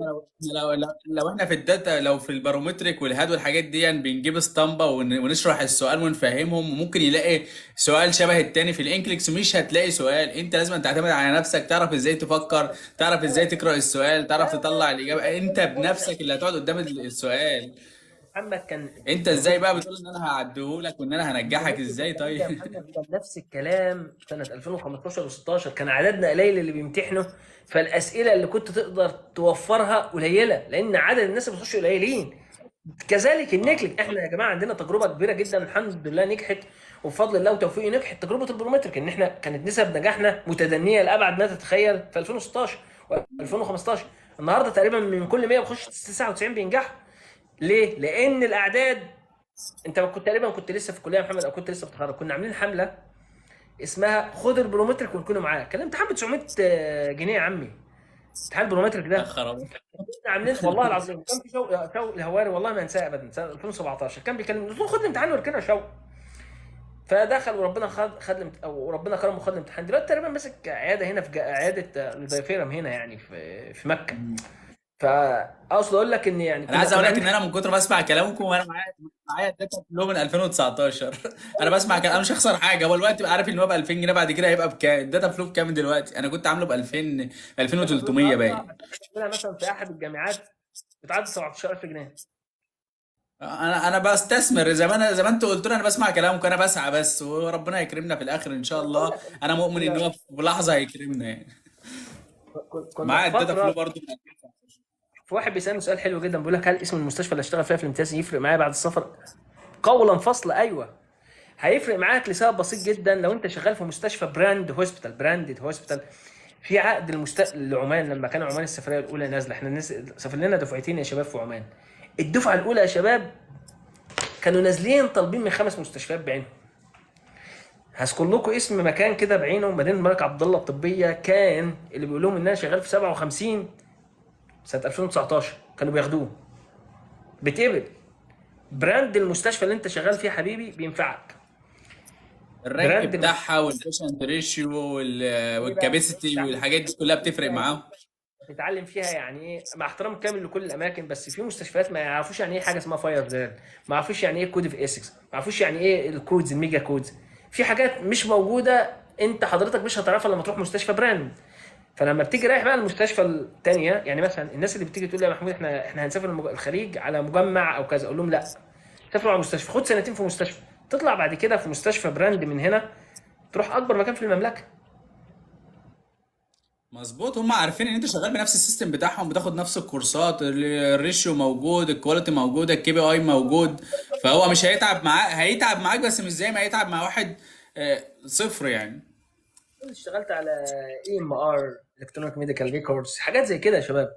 لو احنا في الداتا، لو في البارومتريك والهاد والحاجات دي يعني بنجيب اسطمبة ونشرح السؤال ونفهمهم، وممكن يلاقي سؤال شبه التاني في الانكليكس. مش هتلاقي سؤال، انت لازم تعتمد على نفسك، تعرف ازاي تفكر، تعرف ازاي تقرأ السؤال، تعرف تطلع الإجابة انت بنفسك اللي هتقعد قدام السؤال. محمد كان انت ازاي بقى بتقول ان انا هعديهولك وان انا هنجحك البرومتريك ازاي الكلام ده يا طيب؟ محمد كان نفس الكلام سنة 2015 و16، كان عددنا قليل اللي بيمتحنوا، فالأسئلة اللي كنت تقدر توفرها قليلة لأن عدد الناس اللي بيخشوا قليلين. كذلك النكلك، احنا يا جماعة عندنا تجربة كبيرة جدا الحمد لله نجحت، وبفضل الله وتوفيقه نجحت تجربة البرومتريك، ان احنا كانت نسب نجاحنا متدنية لأبعد ما تتخيل في 2016 و2015. النهارده تقريبا من كل 100 بيخش 99 بينجحوا. ليه؟ لأن الأعداد، انت كنت تقريبا كنت لسه في الكليه يا محمد او كنت لسه بتتخرج، كنا عاملين حمله اسمها خد البرومتريك ونكونوا معاه، كان امتحان ب 900 جنيه يا عمي، امتحان البرومتريك يا ده. خرابي. كنا عاملين والله العظيم، كان في شو الهواري والله ما انساه ابدا سنه 2017، كان بيكلمني قلت له خد الامتحان وركنا شو. فدخل وربنا او ربنا كرمه وخد الامتحان، دلوقتي تقريبا ماسك عياده هنا في عياده الفيرم هنا يعني في مكه. فاقصد اقول لك ان يعني انا كنا عايز اقول كنا لك ان عاملين. انا من كتر ما اسمع كلامكم وانا معايا الداتا فلو من 2019. انا بسمع كلام، انا مش هخسر حاجه. هو الوقت بقى عارف ان هو ب 2000 جنيه، بعد كده هيبقى بكام؟ الداتا فلو بكام دلوقتي؟ انا كنت عامله ب 2000، ده فلوس 2300 النهارده باين. عندنا مثلا في احد الجامعات بتعدي 17000 جنيه. انا بستثمر زي ما انت قلت لي، انا بسمع كلامكم، انا بسعى بس وربنا يكرمنا في الاخر ان شاء انا بقول الله. لك انا مؤمن ان كنا هو في لحظه هيكرمنا يعني. كنا معايا في الداتا فلو فتره، برضه. في واحد بيسالني سؤال حلو جدا بيقول لك هل اسم المستشفى اللي اشتغل فيها في الامتياز يفرق معايا بعد السفر؟ قولا فصل ايوه، هيفرق معاك لسبب بسيط جدا. لو انت شغال في مستشفى براندد هوسبيتال، في عقد لعمان، لما كان عمان السفريه الاولى نازله، احنا سافر لنا دفعتين يا شباب في عمان. الدفعه الاولى يا شباب كانوا نازلين طالبين من 5 مستشفيات بعينهم. هذكر لكم اسم مكان كده بعينه، مدينه الملك عبد الله الطبيه، كان اللي بيقول لهم ان انا شغال في 57 سنه 2019 كانوا بياخدوه. بتقبل براند المستشفى اللي انت شغال فيه حبيبي بينفعك. الرانك براند المستشفى بتاعها والبيشنت ريشيو ايه بقى والكاباسيتي بتتعلم، والحاجات دي كلها بتفرق فيها معاهم. بتتعلم فيها يعني ايه، مع احترام كامل لكل الاماكن، بس في مستشفيات ما يعرفوش يعني ايه حاجه اسمها فاير زير، ما يعرفوش يعني ايه كود اوف اسكس، ما يعرفوش يعني ايه الكودز الميجا كودز. في حاجات مش موجوده، انت حضرتك مش هتعرفها لما تروح مستشفى براند. فلما بتيجي رايح بقى المستشفى الثانيه، يعني مثلا الناس اللي بتيجي تقول لي يا محمود احنا هنسافر الخليج على مجمع او كذا، اقول لهم لا، سافروا على مستشفى، خد سنتين في مستشفى، تطلع بعد كده في مستشفى براند من هنا، تروح اكبر مكان في المملكه. مظبوط، هم عارفين ان انت شغال بنفس السيستم بتاعهم، بتاخد نفس الكورسات، الريشيو موجود، الكواليتي موجوده، الكي بي اي موجود. فهو مش هيتعب معاك، هيتعب معاك بس مش زي ما هيتعب مع واحد صفر يعني. اشتغلت على اي ام ار، الكترونيك ميديكال ريكوردز، حاجات زي كده يا شباب.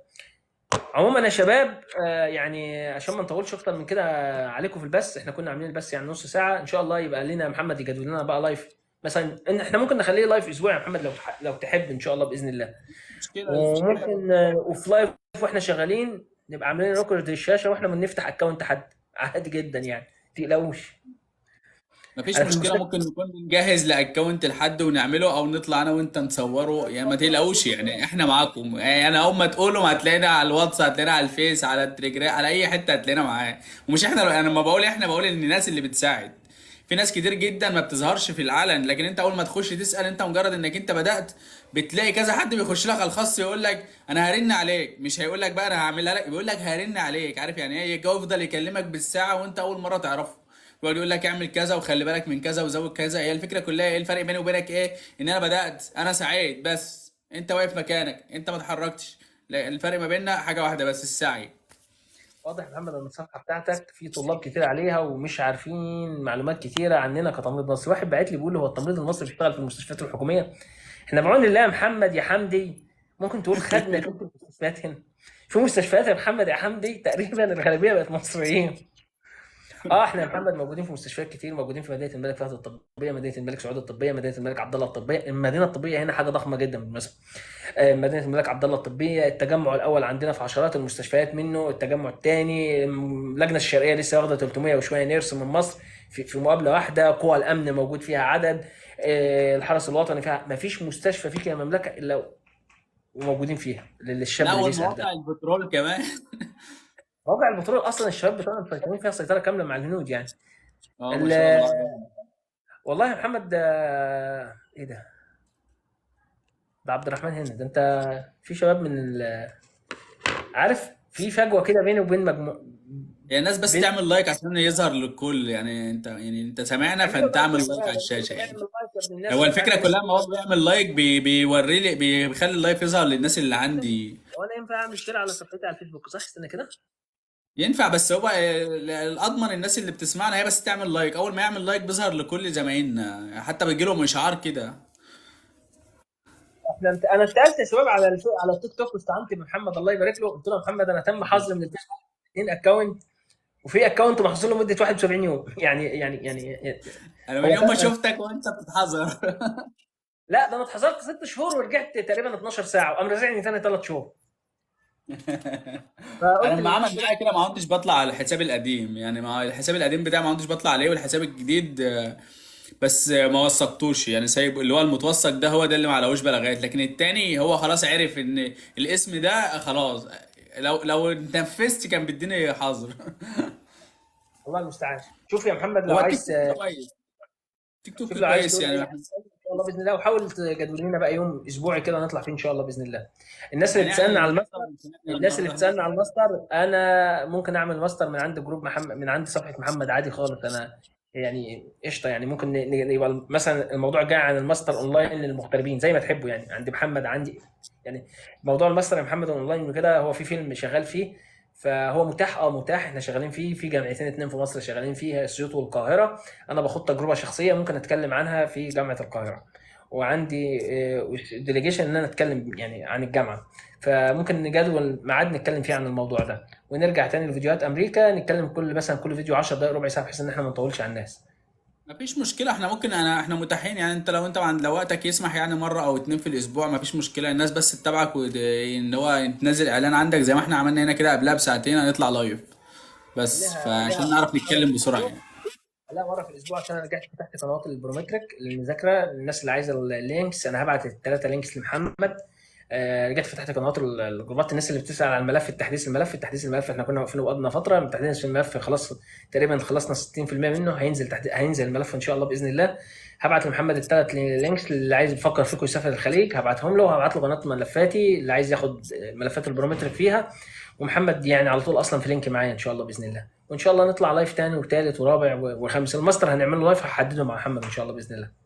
عموما يا شباب يعني عشان ما نطولش اكتر من كده عليكم في البث، احنا كنا عاملين البث يعني نص ساعه، ان شاء الله يبقى لنا محمد يجدول لنا بقى لايف، مثلا ان احنا ممكن نخليه لايف اسبوع يا محمد لو تحب ان شاء الله باذن الله. مش كده؟ وممكن اوف لايف واحنا شغالين نبقى عاملين ريكورد الشاشه واحنا بنفتح اكونت حد عادي جدا يعني، ما تقلقوش. مفيش انا في مشكله، المستشفى ممكن نكون بنجهز لاكونت لحد ونعمله، او نطلع انا وانت نصوره يعني. ما تقلقوش يعني، احنا معاكم يعني. اول ما تقولوا هتلاقينا على الواتس، هتلاقينا على الفيس، على التليجرام، على اي حته هتلاقينا معاه. ومش احنا، انا لما بقول احنا بقول ان الناس اللي بتساعد في ناس كتير جدا ما بتظهرش في العلن، لكن انت اول ما تخش تسال، انت مجرد انك انت بدات بتلاقي كذا حد بيخش لك على الخاص يقول لك انا هرن عليك. مش هيقول لك بقى انا هعملها لك، بيقول لك هرن عليك. عارف يعني ايه؟ يفضل يكلمك بالساعه وانت اول مره تعرفه، يقعد يقول لك اعمل كذا وخلي بالك من كذا وزود كذا. هي الفكره كلها ايه؟ الفرق بيني وبينك ايه؟ ان انا بدات، انا سعيت، بس انت واقف مكانك، انت ما اتحركتش. لا، الفرق ما بيننا حاجه واحده بس، السعي. واضح يا محمد ان الصفحه بتاعتك في طلاب كتير عليها ومش عارفين معلومات كتيره عننا كتمريض مصري. واحد بعت لي بيقول لي هو التمريض المصري بيشتغل في المستشفيات الحكوميه؟ احنا بعون الله يا محمد يا حمدي ممكن تقول خدنا كل المستشفيات هنا. في مستشفيات يا محمد يا حمدي تقريبا الغالبيه بقت مصريين. اه احنا يا محمد موجودين في مستشفيات كتير، موجودين في مدينه الملك فهد الطبيه، مدينه الملك سعود الطبيه، مدينه الملك عبد الله الطبيه. المدينه الطبيه هنا حاجه ضخمه جدا بالمناسبه. مدينه الملك عبد الله الطبيه، التجمع الاول عندنا في عشرات المستشفيات منه، التجمع الثاني اللجنه الشرقيه لسه واخده 300 وشويه نيرس من مصر في مقابله واحده، قوى الامن موجود فيها عدد، الحرس الوطني فيها. ما فيش مستشفى فيك يا مملكه الا وموجودين فيها للشاب لا، اللي بيسال والمواقع ده. البترول كمان. مواقع البترول اصلا الشباب بتوعنا مسيطرين فيها سيطره كامله مع الهنود يعني. اه، ما شاء ال- الله عليهم. والله يا محمد ده ايه ده عبد الرحمن هنا ده انت. في شباب من عارف في فجوه كده بيني وبين مجموع. هي الناس بس بين تعمل لايك عشان يظهر للكل، يعني انت سامعنا اعملوا فانت لايك اعمل يا لايك على شباب، الشاشة اعمل يعني. لايك يا ابن الناس هو انا مش الفكرة عارف ايه. كلها ما هو بيعمل لايك بيوري لي، بيخلي اللايف يظهر للناس اللي عندي. وانا ينفع اعمل شير على صفحتي على الفيسبوك صح؟ استنى كده. ينفع، بس هو الاضمن الناس اللي بتسمعنا هي بس تعمل لايك. اول ما يعمل لايك بيظهر لكل زمايلنا، حتى بيجي لهم اشعار كده. انا اشتغلت يا شباب على التيك توك واستعنت بمحمد الله يبارك له، قلت له يا محمد انا تم حظي من الفيسبوك 2 اكونت، وفي اكونت محظوظ له مده 71 يوم يعني انا من هو يوم ما شفتك وانت بتتحذر. لا ده انا اتحذرت 6 شهور ورجعت تقريبا 12 ساعه وقام رازعني ثاني 3 شهور. انا فقلت لما للناس عمل معايا كده ما كنتش بطلع على الحساب القديم، يعني مع الحساب القديم بتاعي ما كنتش بطلع عليه، والحساب الجديد بس ما وثقتوش، يعني سايب اللي هو المتوثق ده، هو ده اللي ما عليهوش بلاغات، لكن التاني هو خلاص عرف ان الاسم ده خلاص. لو نفذت كان بيديني حظر. الله المستعان. شوف يا محمد لو هو التيك عايز، توك كويس. التيك توك شوف لو عايز كويس تقول يعني. اي حاجه ان شاء الله باذن الله، وحاول تجدول لنا بقى يوم اسبوعي كده نطلع فيه ان شاء الله باذن الله. الناس اللي بتسالني يعني على نحضر الماستر، امتحاناتنا الناس اللي النهارده. بتسالني على الماستر انا ممكن اعمل ماستر من عند جروب محمد، من عند صفحه محمد عادي خالص انا يعني قشطه يعني. ممكن يبقى مثلا الموضوع جاي عن الماستر اونلاين للمغتربين زي ما تحبوا يعني، عند محمد عندي يعني. موضوع الماستر يا محمد اونلاين وكده هو في فيلم شغال فيه، فهو متاح متاح. احنا شغالين فيه في جامعتين اتنين في مصر شغالين فيه، اسيوط والقاهره. انا باخد تجربه شخصيه ممكن اتكلم عنها في جامعه القاهره، وعندي ديليجيشن ان انا اتكلم يعني عن الجامعه. فممكن نجدول ميعاد نتكلم فيه عن الموضوع ده، ونرجع تاني لفيديوهات امريكا نتكلم كل مثلا كل فيديو 10 دقائق ربع ساعه بحيث ان احنا ما نطولش على الناس. مفيش مشكلة، احنا ممكن، احنا متاحين يعني. انت لو وقتك يسمح يعني مرة او اتنين في الاسبوع مفيش مشكلة. الناس بس تتابعك، ان هو تنزل اعلان عندك زي ما احنا عملنا هنا كده قبلها بساعتين هنطلع لايف، بس خليها فعشان نعرف مره في نتكلم بسرعة الاسبوع، يعني. خليها مره في الاسبوع عشان انا رجعت فتحت قنوات البرومتريك للمذاكره. الناس اللي عايزه اللينكس انا هبعت الثلاثه لينكس لمحمد. رجعت فتحت قنوات الجروبات. الناس اللي بتسال على الملف التحديث، الملف احنا كنا واقفين وقضنا فتره من تحديث الملف، خلاص تقريبا خلصنا 60% منه. هينزل الملف ان شاء الله باذن الله. هبعت لمحمد الثلاث لينكس اللي عايز يفكر فيكم يسافر الخليج هبعتهم له، وهبعت له قناه ملفاتي اللي عايز ياخد ملفات البرومتريك فيها. ومحمد يعني على طول اصلا في لينك معايا ان شاء الله باذن الله. وان شاء الله نطلع لايف تاني وثالث ورابع وخامس. الماستر هنعمله لايف هحدده مع محمد ان شاء الله باذن الله.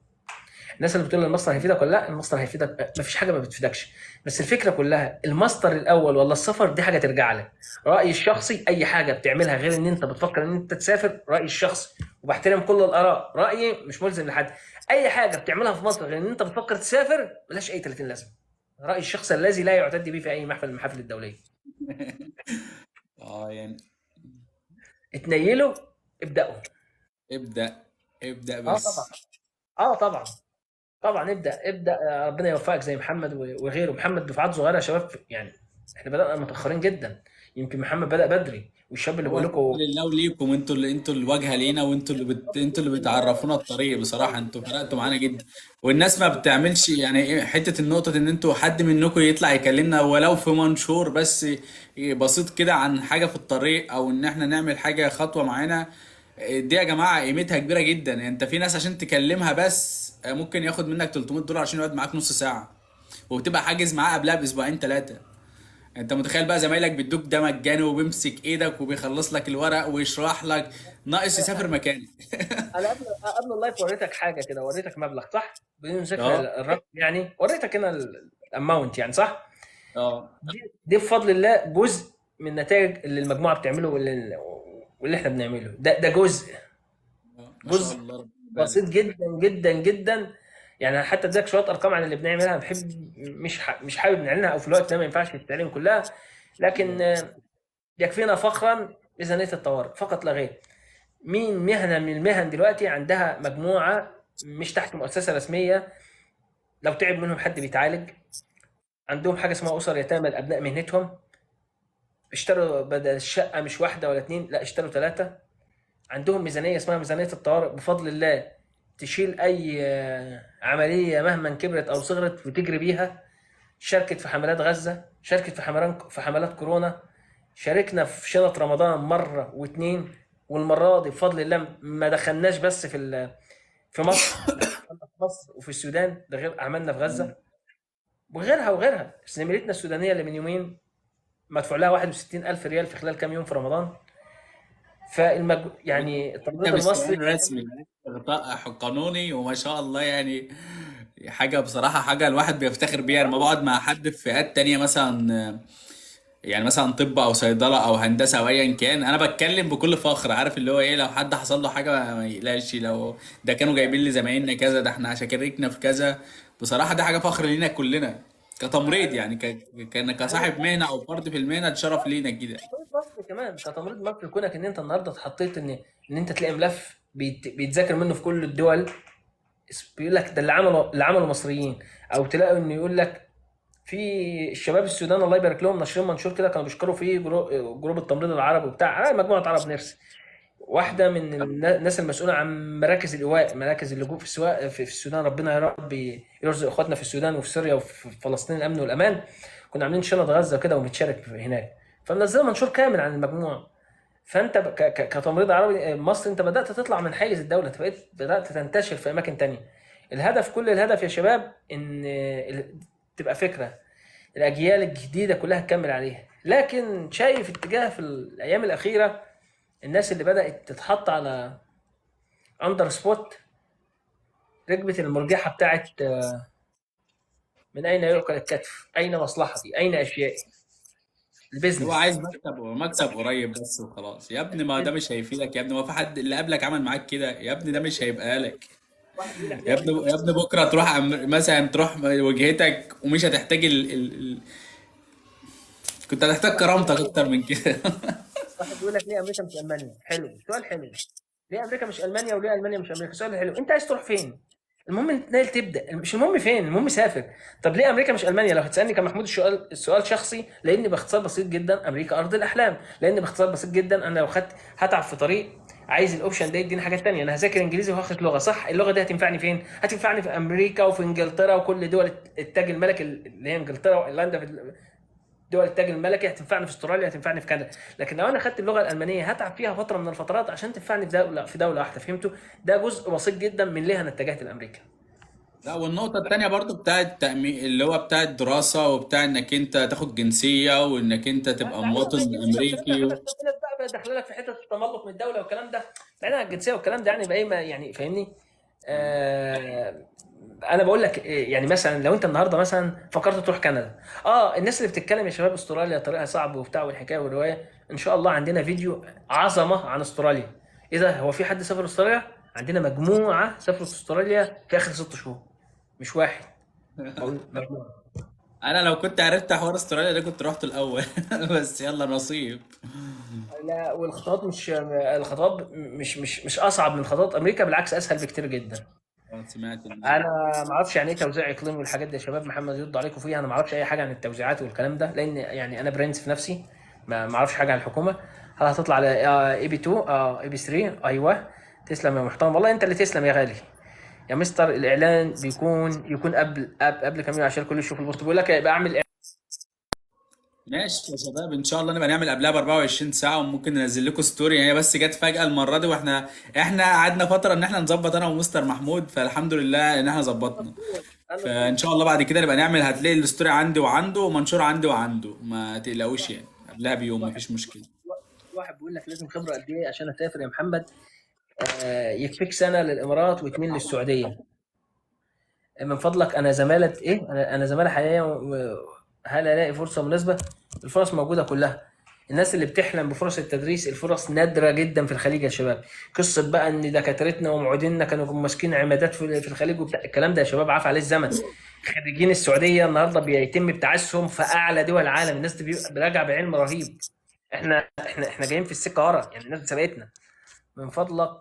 الناس اللي بتقول لي الماستر هيفيدك ولا لا، الماستر هيفيدك، مفيش حاجه ما بتفيدكش. بس الفكره كلها الماستر الاول ولا السفر دي حاجه ترجع لك. رايي الشخصي اي حاجه بتعملها غير ان انت بتفكر ان انت تسافر، رايي الشخصي وبحترم كل الاراء، رايي مش ملزم لحد. اي حاجه بتعملها في مصر غير ان انت بتفكر تسافر ملهاش اي 30 لازمه. رايي الشخصي الذي لا يعتد به في اي محفل من المحافل الدوليه. اه يعني. اتنيلوا، ابداوا. ابدأ. ابدأ اه طبعا. بس. اه طبعا. طبعا ابدا. ربنا يوفقك زي محمد وغيره. محمد دفعات صغيره يا شباب يعني، احنا بدانا متاخرين جدا. يمكن محمد بدا بدري، والشاب اللي هو بقول الفضل لكم. لله وليكم، انتوا الواجهه لينا، انتوا اللي بتعرفونا الطريق بصراحه. انتوا فرقتوا معانا جدا. والناس ما بتعملش يعني حته النقطه ان انتوا حد منكم يطلع يكلمنا ولو في منشور بس بسيط كده عن حاجه في الطريق، او ان احنا نعمل حاجه خطوه معانا. دي يا جماعه قيمتها كبيره جدا. يعني انت في ناس عشان تكلمها بس ممكن ياخد منك $300 عشان يقعد معاك نص ساعه، وبتبقى حاجز معاه قبلها باسبوعين ثلاثه. انت متخيل بقى زمايلك بيدوك ده مجاني، وبيمسك ايدك وبيخلص لك الورق ويشرح لك، ناقص يسافر مكانك. انا قبل اللايف وريتك حاجه كده، وريتك مبلغ صح بدون ذكر اه. الرقم يعني، وريتك هنا الاماونت يعني صح. اه. دي بفضل الله جزء من النتائج اللي المجموعه بتعمله، واللي احنا بنعمله ده جزء، ما شاء جزء الله، ربنا بسيط يبارك. جدا جدا جدا. يعني حتى اديك شويه ارقام عن اللي بنعملها، بحب مش حابب نعلنها او في الوقت ده ما ينفعش تتعلن كلها، لكن يكفينا فخرا ميزانيه الطوارئ فقط لا غير. مين مهنه من المهن دلوقتي عندها مجموعه مش تحت مؤسسه رسميه، لو تعب منهم حد بيتعالج، عندهم حاجه اسمها اسر يتامى لابناء مهنتهم، اشتروا بدل الشقه مش واحده ولا اتنين، لا اشتروا ثلاثه. عندهم ميزانيه اسمها ميزانيه الطوارئ بفضل الله، تشيل اي عمليه مهما كبرت او صغرت وتجري بيها. شاركت في حملات غزه، شاركت في حملات كورونا، شاركنا في شنط رمضان مره واتنين. والمره دي بفضل الله ما دخلناش بس في مصر، لا دخلنا في مصر وفي السودان، ده غير اعمالنا في غزه وغيرها وغيرها. زميلتنا السودانيه اللي من يومين مدفوع لها 61,000 ريال في خلال كام يوم في رمضان. يعني انت التمريض مش المصري. سؤال رسمي، اغطاء قانوني وما شاء الله يعني. حاجه بصراحه، حاجه الواحد بيفتخر بيها لما بقعد مع حد في فئات تانية مثلا، يعني مثلا طب او صيدله او هندسه او ايا كان، انا بتكلم بكل فخر. عارف اللي هو ايه؟ لو حد حصل له حاجه ما يقلقش، لو ده كانوا جايبين لي زمايلنا كذا، ده احنا شاركنا في كذا. بصراحه دي حاجه فخر لينا كلنا كتمريض، يعني كصاحب مهنه او فرد في المهنه، ده شرف لينا كده. كتمريض مصري كمان، كتمريض مصري، كونك ان انت النهارده اتحطيت ان انت تلاقي ملف بيتذاكر منه في كل الدول، بيقول لك ده اللي عمله مصريين. او تلاقي انه يقول لك في الشباب السودان الله يبارك لهم ناشرين منشور كده كانوا بيشكروا فيه جروب التمريض العربي وبتاع، مجموعه عرب نفس. واحده من الناس المسؤوله عن مراكز الايواء، مراكز اللجوء في السودان، ربنا يا رب يرزق اخواتنا في السودان وفي سوريا وفي فلسطين الامن والامان. كنا عاملين شنط غزه كده وبنتشارك هناك، فمنزله منشور كامل عن المجموعه. فانت كتمريض عربي مصري انت بدات تطلع من حيز الدوله، انت بدات تنتشر في اماكن تانية. كل الهدف يا شباب ان تبقى فكره الاجيال الجديده كلها تكمل عليها. لكن شايف اتجاه في الايام الاخيره الناس اللي بدات تتحط على اندر سبوت، ركبه المرجحه بتاعت من اين يؤكل الكتف، اين مصلحتي، اين اشيائي، هو البيزنس. عايز مكسب قريب بس وخلاص يا ابني. ما ده مش هيفيدك يا ابني، ما في حد اللي قبلك عمل معاك كده يا ابني، ده مش هيبقى لك. واحد بيقول لك يا ليه ابني امريكا يا ابني بكره تروح مثلا تروح وجهتك ومش هتحتاج كنت هتحتاج كرامتك اكتر من كده. واحد بيقول لك ليه امريكا مش المانيا؟ حلو، سؤال حلو. ليه امريكا مش المانيا وليه المانيا مش امريكا؟ سؤال حلو. انت عايز تروح فين؟ المهم انت نايل تبدا، مش المهم فين، المهم سافر. طب ليه امريكا مش المانيا؟ لو هتسالني كمحمود السؤال شخصي، لان باختصار بسيط جدا امريكا ارض الاحلام. لان باختصار بسيط جدا انا لو خدت هتعب في طريق، عايز الاوبشن ده يديني حاجات تانية. انا هذاكر انجليزي وهاخد لغه صح، اللغه دي هتنفعني فين؟ هتنفعني في امريكا وفي انجلترا وكل دول التاج الملكي اللي هي انجلترا وايرلندا، دول التاج الملكي. هتنفعني في استراليا، هتنفعني في كندا. لكن لو انا خدت اللغه الالمانيه هتعب فيها فتره من الفترات عشان تنفعني في دوله واحده. فهمتوا؟ ده جزء بسيط جدا من ليه انا اتجهت لامريكا. لا، والنقطة التانية برضو بتاع التأمين، اللي هو بتاع الدراسة وبتاع انك انت تاخد جنسية وانك انت تبقى بعيدا مواطن عن الجنسيه والكلام ده، امريكي في ناس بقى داخله لك في حته التملق من الدوله والكلام ده. بعيدا عن الجنسيه والكلام ده، يعني بايه ما يعني فاهمني. آه انا بقول لك يعني مثلا لو انت النهارده مثلا فكرت تروح كندا، الناس اللي بتتكلم يا شباب استراليا طريقها صعب وبتاع والحكايه والروايه، ان شاء الله عندنا فيديو عظمه عن استراليا. اذا هو في حد سافر استراليا؟ عندنا مجموعه سافرت استراليا في اخر 6 شهور، مش واحد، بقول مجموعه. انا لو كنت عرفت حوار استراليا ده كنت رحت الاول. بس يلا نصيب. لا، الخطوات مش اصعب من خطوات امريكا، بالعكس اسهل بكتير جدا. سمعت انا ما اعرفش يعني ايه توزيع اقليمي والحاجات دي يا شباب، محمد يرد عليكم فيها. انا ما اعرفش اي حاجه عن التوزيعات والكلام ده، لان يعني انا برنس في نفسي، ما اعرفش حاجه عن الحكومه. هل هتطلع على اي بي 2 اي بي 3؟ ايوه. تسلم يا محترم، والله انت اللي تسلم يا غالي. يا مستر الاعلان يكون قبل كام يوم عشان الكل يشوف البوست. بيقول لك يبقى اعمل ماشي يا شباب، ان شاء الله نبقى نعمل قبلها ب 24 ساعة وممكن ننزل لكم ستوري. هي بس جت فجأة المرة دي، احنا قعدنا فترة ان احنا نظبط انا ومستر محمود، فالحمد لله ان احنا ظبطنا. اعلان. فان شاء الله بعد كده نبقى نعمل، هتلاقي الستوري عندي وعنده ومنشور عندي وعنده، ما تقلقوش يعني، قبلها بيوم واحد مفيش مشكلة. واحد بيقول لك لازم خبره قد ايه عشان اسافر يا محمد؟ يكفيك سنه للامارات واتنين للسعوديه. من فضلك، انا زماله ايه، انا زماله حقيقيه هل الاقي فرصه مناسبه؟ الفرص موجوده كلها. الناس اللي بتحلم بفرص التدريس، الفرص نادره جدا في الخليج يا شباب. قصه بقى ان دكاترتنا ومعيديننا كانوا ماسكين عمادات في الخليج وبتاع الكلام ده يا شباب عاف عليه الزمن. خريجين السعوديه النهارده بيتم ابتعاثهم في اعلى دول العالم. الناس دي راجعه بعلم رهيب. احنا جايين في السكه ورا، يعني الناس دي سبقتنا. من فضلك،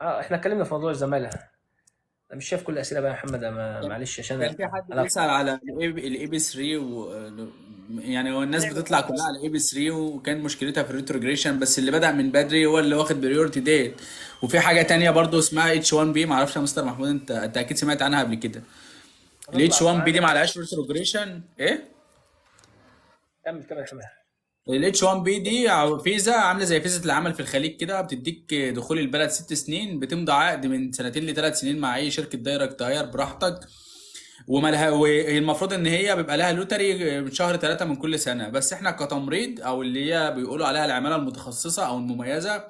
احنا اتكلمنا في موضوع الزماله. انا مش شايف كل الاسئله بقى يا محمد، معلش عشان كان في حد انا بيسأل على الاي بي 3 يعني هو الناس بتطلع كلها على الاي بي 3، وكان مشكلتها في الريتروجريشن، بس اللي بدأ من بدري هو اللي واخد بريورتي ديت. وفي حاجة تانية برضو اسمها اتش 1 بي، معرفش يا مستر محمود، انت اكيد سمعت عنها قبل كده. هتطلع الاتش 1 بي معانا. دي ما عليهاش ريتروجريشن ايه؟ كمل يا حماد. الاتش 1 بي دي فيزا عامله زي فيزا العمل في الخليج كده، بتديك دخول البلد 6 سنين، بتمضي عقد من سنتين ل3 سنين مع اي شركه دايركت هاير براحتك. ومالها، والمفروض ان هي بيبقى لها لوتري من شهر 3 من كل سنه. بس احنا كتمريض، او اللي هي بيقولوا عليها العماله المتخصصه او المميزه،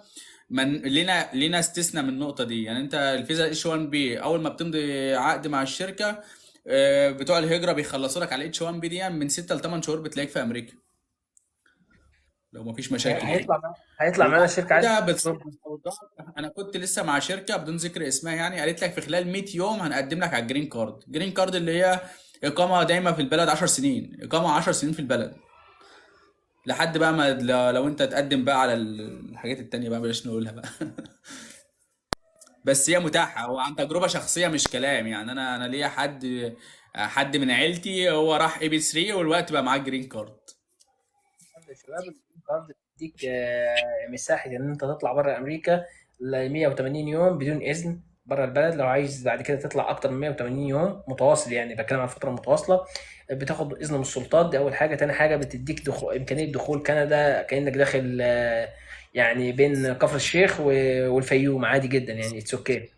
من لينا استثناء من النقطه دي. يعني انت الفيزا اتش 1 بي اول ما بتمضي عقد مع الشركه، بتوع الهجره بيخلصوا لك على اتش 1 بي دي من 6 ل 8 شهور بتلاقيك في امريكا، لو مفيش مشاكل يعني. هيطلع معانا وبعد شركه عايزه كده انا كنت لسه مع شركه بدون ذكر اسمها يعني، قالت لك في خلال 100 يوم هنقدم لك على الجرين كارد. الجرين كارد اللي هي اقامه دايمه في البلد 10 سنين، اقامه 10 سنين في البلد، لحد بقى ما لو انت تقدم بقى على الحاجات التانية بقى بلاش نقولها بقى. بس هي متاحه، هو عن تجربه شخصيه مش كلام يعني. انا ليا حد من عيلتي هو راح اي بي 3 والوقت بقى معاه الجرين كارد. الشباب. الجرين كارد بتديك مساحه ان انت تطلع بره امريكا ل 180 يوم بدون اذن بره البلد. لو عايز بعد كده تطلع اكتر من 180 يوم متواصل، يعني بتكلم عن فتره متواصله، بتاخد اذن من السلطات. دي اول حاجه. تاني حاجه بتديك امكانيه دخول كندا كانك داخل يعني بين كفر الشيخ والفيوم عادي جدا، يعني اتس اوكي.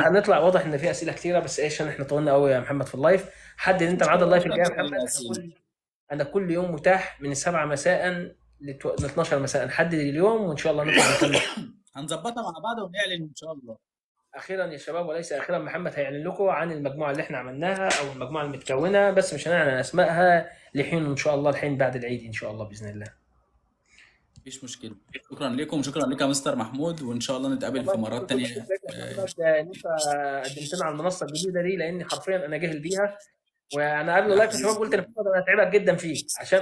هنطلع. واضح ان في اسئله كتيره، بس ايش عشان احنا طولنا قوي يا محمد في اللايف. حدد مش انت ميعاد مشكله، اللايف بكره الجاي يا نسال محمد. الاسئله. انا كل يوم متاح من 7 مساء ل 12 مساء. حدد اليوم وان شاء الله نطلع نكمل. هنظبطها مع بعض ونعلن ان شاء الله. اخيرا يا شباب وليس اخيرا، محمد هيعلن لكم عن المجموعه اللي احنا عملناها او المجموعه المتكونه، بس مش هنعلن اسمائها لحين ان شاء الله، الحين بعد العيد ان شاء الله باذن الله. مفيش مشكله. شكرا لكم، وشكرا لك يا مستر محمود، وان شاء الله نتقابل في والله مرات كل تانية. الشكر يا محمد ان انت قدمتنا على المنصه الجديده دي، لاني حرفيا انا جاهل بيها. وانا قبل لا اللايف يا حبيبي. شباب قلت لمحمد انا هتعبك جدا فيه، عشان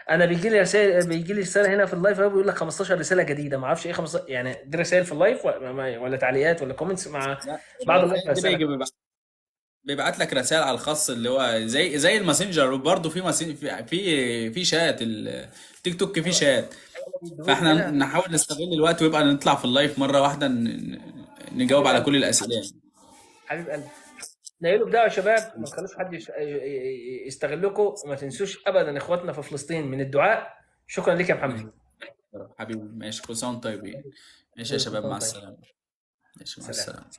انا بيجي لي رسائل، بيجي لي رساله هنا في اللايف بيقول لك 15 رساله جديده، ما اعرفش ايه 15 يعني. دي رسائل في اللايف ولا تعليقات ولا كومنتس مع لا بعض اللايف الرسائل دي رساله. بيبعت لك رسائل على الخاص اللي هو زي الماسنجر، وبرضه في في شات التيك توك فيه شات. بيديهولي فاحنا هنا. نحاول نستغل الوقت ويبقى نطلع في اللايف مره واحده، نجاوب حبيب على قلبي. كل الاسئله يعني. حبيب قلبي. نايلوا بداوا يا شباب، ما تخلوش حد يستغلكم، وما تنسوش ابدا اخواتنا في فلسطين من الدعاء. شكرا لك يا محمد. حبيبي ماشي، كل سنه وانتم طيبين. ماشي يا حبيبي كل شباب، سنه مع وأنت طيب. السلامه. ماشي، مع سلام. السلامه.